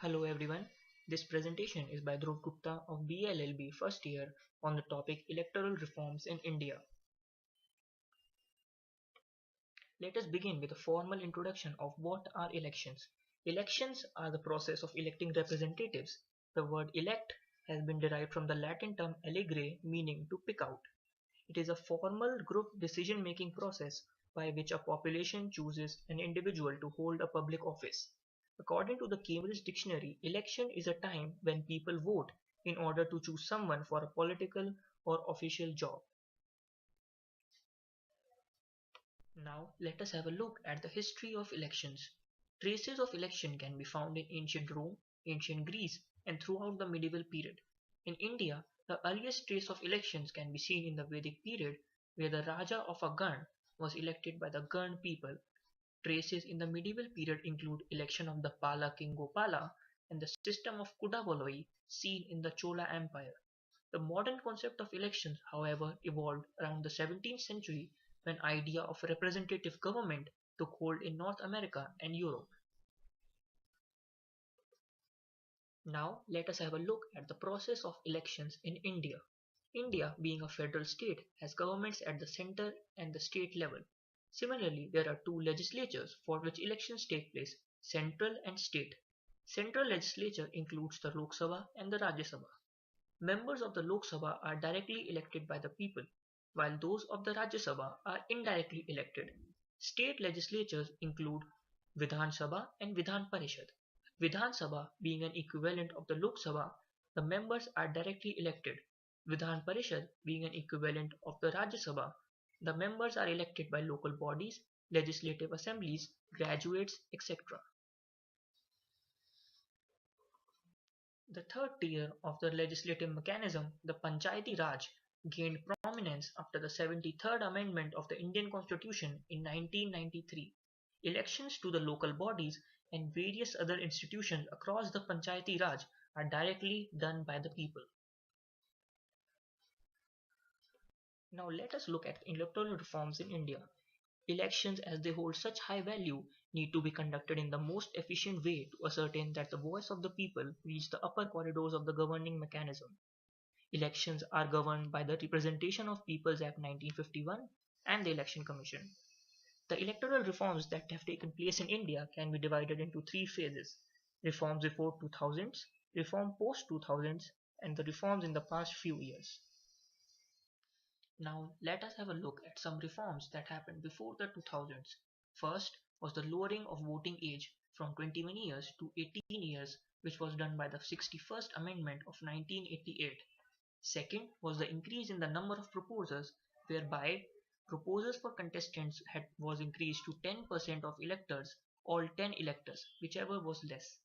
Hello everyone. This presentation is by Dhruv Gupta of BLLB first year on the topic Electoral Reforms in India. Let us begin with a formal introduction of what are elections. Elections are the process of electing representatives. The word elect has been derived from the Latin term elegere meaning to pick out. It is a formal group decision-making process by which a population chooses an individual to hold a public office. According to the Cambridge Dictionary, election is a time when people vote in order to choose someone for a political or official job. Now let us have a look at the history of elections. Traces of election can be found in ancient Rome, ancient Greece, and throughout the medieval period. In India, the earliest trace of elections can be seen in the Vedic period, where the Raja of a Gan was elected by the Gan people. Traces in the medieval period include election of the Pala king Gopala and the system of Kudavoloi seen in the Chola Empire. The modern concept of elections, however, evolved around the 17th century when idea of representative government took hold in North America and Europe. Now let us have a look at the process of elections in India. India, being a federal state, has governments at the center and the state level. Similarly, there are two legislatures for which elections take place, central and state. Central legislature includes the Lok Sabha and the Rajya Sabha. Members of the Lok Sabha are directly elected by the people, while those of the Rajya Sabha are indirectly elected. State legislatures include Vidhan Sabha and Vidhan Parishad. Vidhan Sabha being an equivalent of the Lok Sabha, the members are directly elected. Vidhan Parishad being an equivalent of the Rajya Sabha, the members are elected by local bodies, legislative assemblies, graduates, etc. The third tier of the legislative mechanism, the Panchayati Raj, gained prominence after the 73rd Amendment of the Indian Constitution in 1993. Elections to the local bodies and various other institutions across the Panchayati Raj are directly done by the people. Now let us look at electoral reforms in India. Elections, as they hold such high value, need to be conducted in the most efficient way to ascertain that the voice of the people reach the upper corridors of the governing mechanism. Elections are governed by the Representation of Peoples Act 1951 and the Election Commission. The electoral reforms that have taken place in India can be divided into three phases: reforms before 2000s, reform post 2000s, and the reforms in the past few years. Now let us have a look at some reforms that happened before the 2000s. First was the lowering of voting age from 21 years to 18 years, which was done by the 61st Amendment of 1988. Second was the increase in the number of proposers, whereby proposals for contestants was increased to 10% of electors, all 10 electors, whichever was less.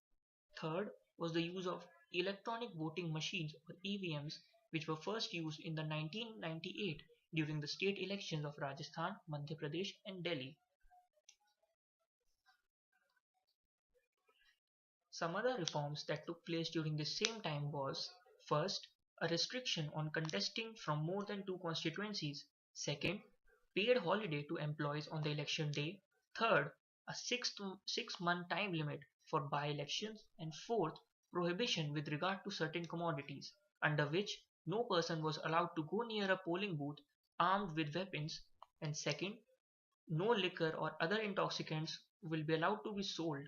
Third was the use of electronic voting machines or EVMs, which were first used in the 1998 during the state elections of Rajasthan, Madhya Pradesh and Delhi. Some other reforms that took place during the same time was: first, a restriction on contesting from more than two constituencies; second, paid holiday to employees on the election day; third, a 6-month time limit for by-elections; and fourth, prohibition with regard to certain commodities, under which no person was allowed to go near a polling booth armed with weapons; and second, no liquor or other intoxicants will be allowed to be sold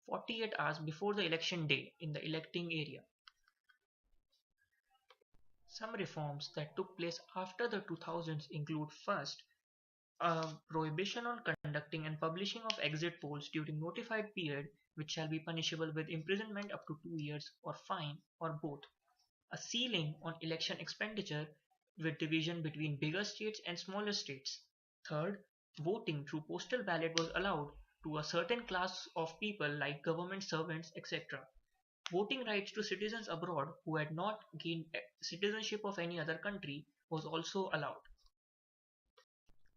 48 hours before the election day in the electing area. Some reforms that took place after the 2000s include: first, a prohibition on conducting and publishing of exit polls during notified period, which shall be punishable with imprisonment up to 2 years or fine or both; a ceiling on election expenditure with division between bigger states and smaller states; third, voting through postal ballot was allowed to a certain class of people like government servants, etc. Voting rights to citizens abroad who had not gained citizenship of any other country was also allowed.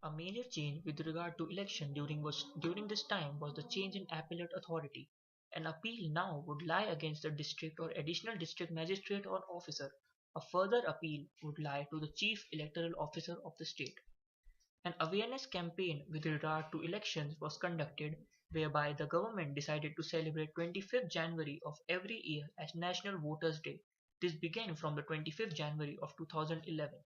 A major change with regard to election during this time was the change in appellate authority. An appeal now would lie against the district or additional district magistrate or officer. A further appeal would lie to the chief electoral officer of the state. An awareness campaign with regard to elections was conducted, whereby the government decided to celebrate 25th January of every year as National Voters' Day. This began from the 25th January of 2011.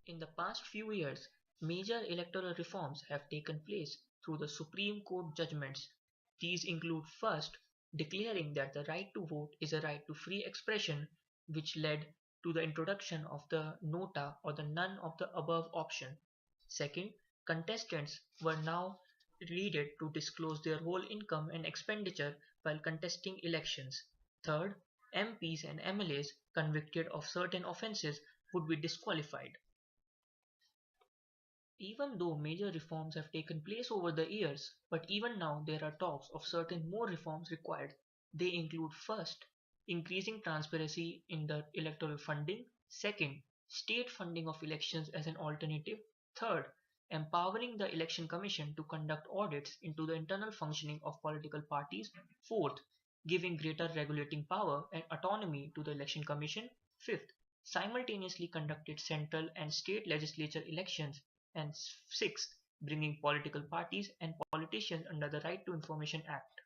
In the past few years, major electoral reforms have taken place through the Supreme Court judgments. These include first, declaring that the right to vote is a right to free expression, which led to the introduction of the nota or the none of the above option. Second, contestants were now needed to disclose their whole income and expenditure while contesting elections. Third, MPs and MLAs convicted of certain offences would be disqualified. Even though major reforms have taken place over the years, but even now there are talks of certain more reforms required. They include first, increasing transparency in the electoral funding, second, state funding of elections as an alternative, third, empowering the Election Commission to conduct audits into the internal functioning of political parties, fourth, giving greater regulating power and autonomy to the Election Commission, fifth, simultaneously conducted central and state legislature elections, and sixth, bringing political parties and politicians under the Right to Information Act.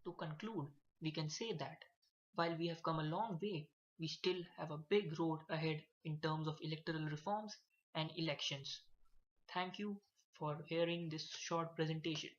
To conclude, we can say that while we have come a long way, we still have a big road ahead in terms of electoral reforms and elections. Thank you for hearing this short presentation.